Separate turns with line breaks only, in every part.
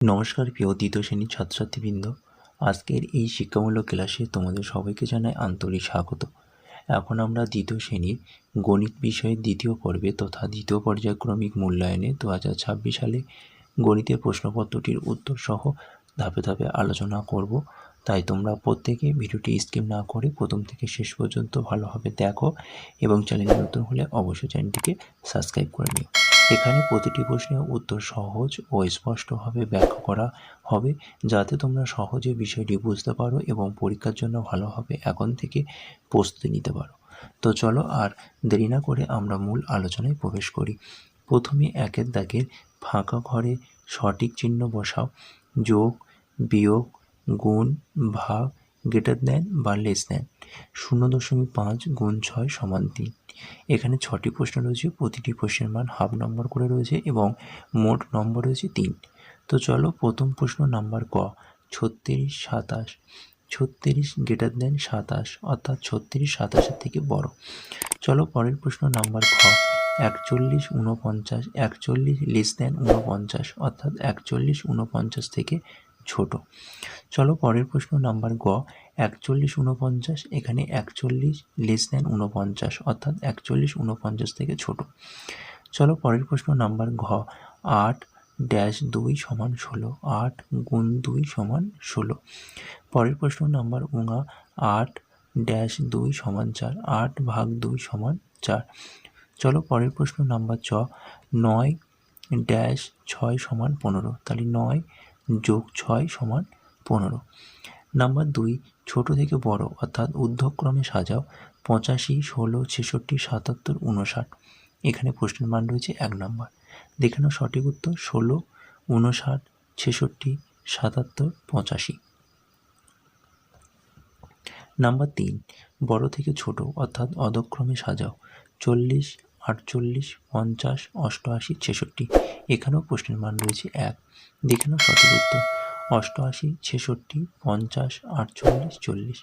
নমস্কার প্রিয় দ্বিতীয় শ্রেণীর ছাত্রছাত্রীবৃন্দ, আজকের এই শিক্ষামূলক ক্লাসে তোমাদের সবাইকে জানাই আন্তরিক স্বাগত। এখন আমরা দ্বিতীয় শ্রেণীর গণিত বিষয়ের দ্বিতীয় পর্বে তথা দ্বিতীয় পর্যায়ক্রমিক মূল্যায়নে 2026 সালে গণিতের প্রশ্নপত্রটির উত্তর সহ ধাপে ধাপে আলোচনা করব। তাই তোমরা প্রত্যেকে ভিডিওটি স্কিপ না করে প্রথম থেকে শেষ পর্যন্ত ভালোভাবে দেখো এবং চ্যানেলে নতুন হলে অবশ্যই চ্যানেলটিকে সাবস্ক্রাইব করে নিও। এখানে প্রতিটি প্রশ্নের উত্তর সহজ ও স্পষ্টভাবে ব্যাখ্যা করা হবে, যাতে তোমরা সহজে বিষয়টি বুঝতে পারো এবং পরীক্ষার জন্য ভালোভাবে এখন থেকে প্রস্তুতি নিতে পারো। তো চলো আর দেরি না করে আমরা মূল আলোচনায় প্রবেশ করি। প্রথমে একের দাগের ফাঁকা ঘরে সঠিক চিহ্ন বসাও। যোগ, বিয়োগ, গুণ, ভাগ, গ্রেটার দেন বা লেস দেন। 0.5 গুণ 6 সমান 3। এখানে 6টি প্রশ্ন রয়েছে, প্রতিটি প্রশ্নের মান হাফ নম্বর করে রয়েছে এবং মোট নম্বর রয়েছে 3। তো চলো প্রথম প্রশ্ন নাম্বার ক, 36, 27। 36 গ্রেটার দেন 27, অর্থাৎ 36 27-এর থেকে বড়। চলো পরের প্রশ্ন নাম্বার খ, 41, 49। 41 লেস দেন 49, অর্থাৎ 41 49 থেকে ছোট। চলো পরের প্রশ্ন নাম্বার গ, 41, 49। এখানে 41 লেস দেন 49, অর্থাৎ 41 49 থেকে ছোট। চলো পরের প্রশ্ন নাম্বার ঘ, 8-2 সমান 16। 8 গুণ 2 সমান 16। পরের প্রশ্ন নাম্বার উঙা, 8-2 সমান 4। 8 ভাগ 2 সমান 4। চলো পরের প্রশ্ন নাম্বার চ, 9-6 সমান 15। তাহলে 9 যোগ 6 সমান 15। নাম্বার 2, ছোট থেকে বড় অর্থাৎ ঊর্ধ্বক্রমে সাজাও। 85, 16, 66, 77, 59। এখানে প্রশ্নের মান রয়েছে 1 নম্বর। দেখে নাও সঠিক উত্তর 16, 59, 66, 77, 85। নাম্বার 3, বড় থেকে ছোট অর্থাৎ অধক্রমে সাজাও। 40, 48, 50, 88, 66। এখানেও প্রশ্নের মান রয়েছে 1। দেখে নাও সঠিক উত্তর 88, 66, 50, 48, 40।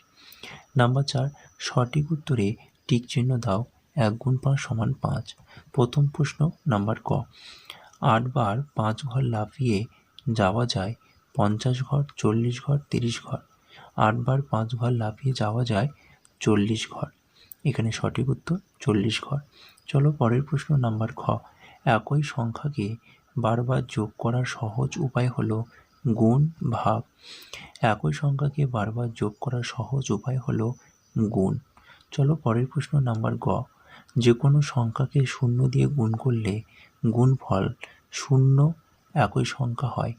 নাম্বার 4, সঠিক উত্তরে টিক চিহ্ন দাও। 1 গুণ 5 সমান 5। প্রথম প্রশ্ন নাম্বার ক, 8 বার 5 ঘর লাফিয়ে যাওয়া যায় 50 ঘর, 40 ঘর, 30 ঘর। 8 বার 5 ঘর লাফিয়ে যাওয়া যায় 40 ঘর। এখানে সঠিক উত্তর 40 ঘর। চলো পরের প্রশ্ন নাম্বার খ, একই সংখ্যাকে বারবার যোগ করার সহজ উপায় হলো গুণ, ভাগ। একই সংখ্যাকে বারবার যোগ করার সহজ উপায় হলো গুণ। চলো পরের প্রশ্ন নাম্বার গ, যে কোনো সংখ্যাকে 0 দিয়ে গুণ করলে গুণফল 0 একই সংখ্যা হয়।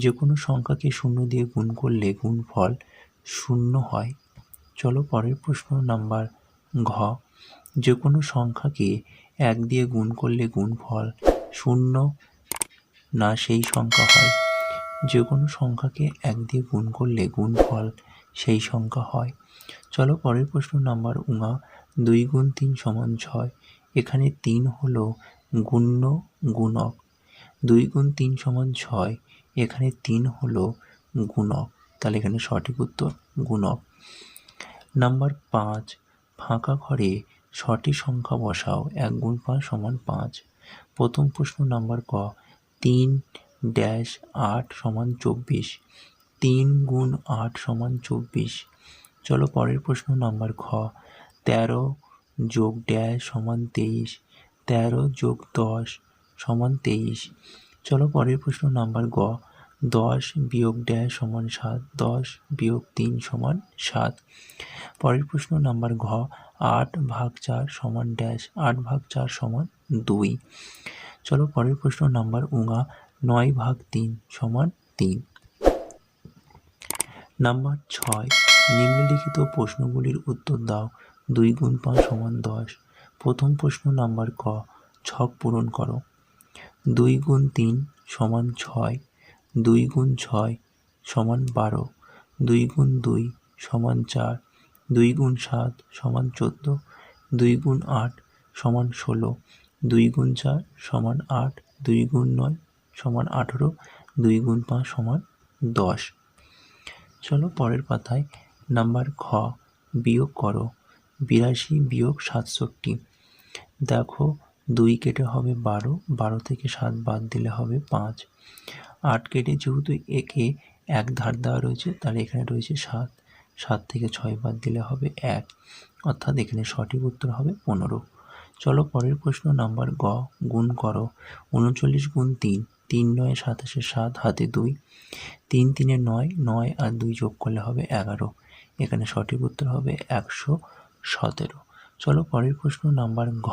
যে কোনো সংখ্যাকে 0 দিয়ে গুণ করলে গুণফল 0 হয়। চলো পরের প্রশ্ন নাম্বার ঘ, যে কোনো সংখ্যাকে 1 দিয়ে গুণ করলে গুণফল 0 না সেই সংখ্যা হয়। যে কোনো সংখ্যাকে 1 দিয়ে গুণ করলে গুণফল সেই সংখ্যা হয়। চলো পরের প্রশ্ন নাম্বার উঙা, 2 গুণ 3 সমান 6। এখানে 3 হলো গুণ্য গুণক। 2 গুণ 3 সমান 6। এখানে 3 হলো গুণক, তাহলে এখানে সঠিক উত্তর গুণক। নাম্বার 5, ফাঁকা ঘরে সঠিক সংখ্যা বসাও। 1 গুণ 5 সমান 5। প্রথম প্রশ্ন নাম্বার ক, 3-8 সমান 24। 3 গুণ 8 সমান 24। চলো পরের প্রশ্ন নাম্বার খ, 13 যোগ ড্যাশ সমান 23। 13 যোগ 10 সমান 23। চলো পরের প্রশ্ন নাম্বার গ, 10 বিয়োগ ড্যাশ সমান 7। 10 বিয়োগ 3 সমান 7। পরের প্রশ্ন নাম্বার ঘ, 8 ভাগ 4 সমান ড্যাশ। 8 ভাগ 4 সমান 2। চলো পরের প্রশ্ন নাম্বার উঙা, 9 ভাগ 3 সমান 3। নাম্বার 6, নিম্নলিখিত প্রশ্নগুলির উত্তর দাও। 2 গুণ 5 সমান 10। প্রথম প্রশ্ন নাম্বার ক, ছক পূরণ করো। 2 গুণ 3 সমান 6। 2 গুণ 6 সমান 12। 2 গুণ 2 সমান 4। 2 গুণ 7 সমান 14। 2 গুণ 8 সমান 16। 2 গুণ 4 সমান 8। 2 গুণ 9 সমান 18। 2 গুণ 5 সমান 10। চলো পরের পাতায় নাম্বার খ, বিয়োগ করো। 82 বিয়োগ 67। দেখো 2 কেটে হবে 12। 12 থেকে 7 বাদ দিলে হবে 5। 8 কেটে যেহেতু একে 1 ধার দেওয়া রয়েছে, তাহলে এখানে রয়েছে 7। 7 থেকে 6 বাদ দিলে হবে 1, অর্থাৎ এখানে সঠিক উত্তর হবে 15। চলো পরের প্রশ্ন নাম্বার গ, গুণ করো। 39 গুণ 3, 3 9 27, 7 হাতে 2, 3 3 9, 9 আর 2 যোগ করলে হবে 11, এখানে সঠিক উত্তর হবে 117। চলো পরের প্রশ্ন নাম্বার ঘ,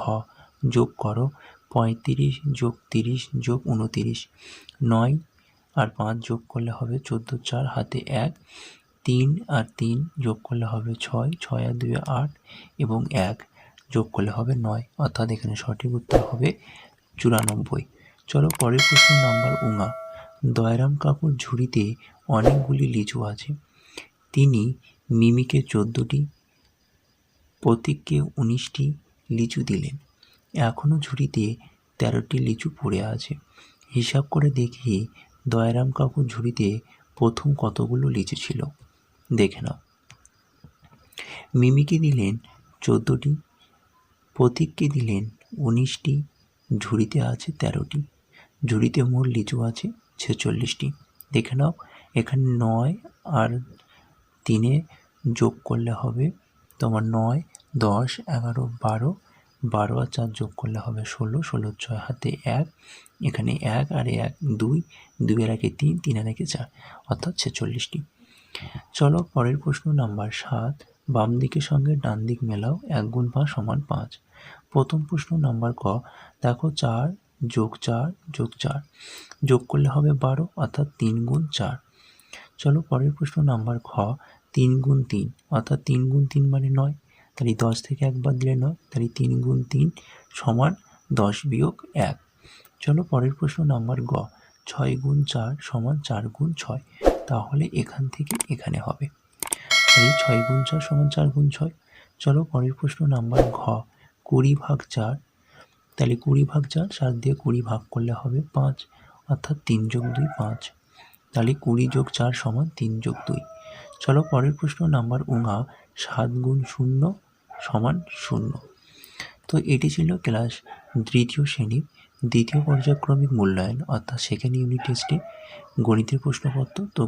যোগ করো। 35 যোগ 30 যোগ 29, 9 আর 5 যোগ করলে হবে 14, 4 হাতে 1, 3 আর 3 যোগ করলে হবে 6, 6 আর 2 8 এবং 1 যোগ করলে হবে 9, অর্থাৎ এখানে সঠিক উত্তর হবে 94। চলো পরের প্রশ্ন নাম্বার উঙা। দয়ারাম কাকুর ঝুড়িতে অনেকগুলি লিচু আছে। তিনি মিমিকে 14টি, প্রতীককে 19টি লিচু দিলেন। এখনও ঝুড়িতে 13টি লিচু পড়ে আছে। হিসাব করে দেখি দয়ারাম কাকুর ঝুড়িতে প্রথম কতগুলো লিচু ছিল। দেখে নাও। মিমিকে দিলেন 14টি, প্রতীককে দিলেন 19টি, ঝুড়িতে আছে 13টি, ঝুড়িতে মোট লিচু আছে 46টি। দেখে নাও, এখানে 9 আর 3 যোগ করলে হবে তোমার 9, 10, 11, 12, 12 আর 4 যোগ করলে হবে 16, 16 6 হাতে 1, এখানে 1 আর 1 2, 2 এর আগে 3, 3 এর আগে 4, অর্থাৎ 46টি। চলো পরের প্রশ্ন নাম্বার 7, বাম দিকের সঙ্গে ডান দিক মেলাও, 1 গুণ 5 সমান 5। প্রথম প্রশ্ন নাম্বার ক, দেখো 4 যোগ 4 যোগ 4 যোগ করলে হবে 12, অর্থাৎ 3 গুণ 4। চলো পরের প্রশ্ন নাম্বার খ, 3 গুণ 3, অর্থাৎ 3 গুণ 3 মানে 9, তাহলে 10 থেকে 1 বাদ দিলে 9, তাহলে 3 গুণ 3 সমান 10 বিয়োগ 1। চলো পরের প্রশ্ন নাম্বার গ, 6 গুণ 4 সমান 4 গুণ 6, তাহলে এখান থেকে এখানে হবে, তাহলে 6 গুণ 4 সমান 4 গুণ 6। চলো পরের প্রশ্ন নাম্বার ঘ, 20 ভাগ 4, তাহলে 20 ভাগ 4, 4 দিয়ে 20 ভাগ করলে হবে 5, অর্থাৎ 3 যোগ 2 5, তাহলে 20 যোগ 4 সমান 3 যোগ 2। চলো পরের প্রশ্ন নাম্বার উঙা, 7 গুণ 0 সমান 0। তো এটি ছিল ক্লাস 3য় শ্রেণীর দ্বিতীয় পর্যায়ক্রমিক মূল্যায়ন, অর্থাৎ সেকেন্ড ইউনিট টেস্টে গণিতের প্রশ্নপত্র। তো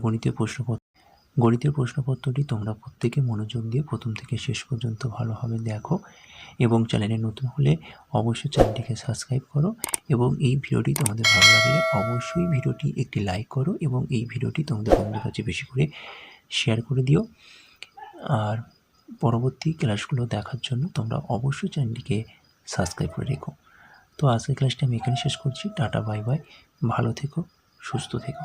গণিতের প্রশ্নপত্রটি তোমরা প্রত্যেকে মনোযোগ দিয়ে প্রথম থেকে শেষ পর্যন্ত ভালোভাবে দেখো, এবং চ্যানেলে নতুন হলে অবশ্যই চ্যানেলটিকে সাবস্ক্রাইব করো, এবং এই ভিডিওটি তোমাদের ভালো লাগলে অবশ্যই ভিডিওটি একটি লাইক করো, এবং এই ভিডিওটি তোমাদের বন্ধুদের কাছে বেশি করে শেয়ার করে দিও। আর পরবর্তী ক্লাসগুলো দেখার জন্য তোমরা অবশ্যই চ্যানেলটিকে সাবস্ক্রাইব করে রেখো। তো আজকের ক্লাসটা আমি এখানে শেষ করছি। টাটা, বাই বাই, ভালো থেকো, সুস্থ থেকো।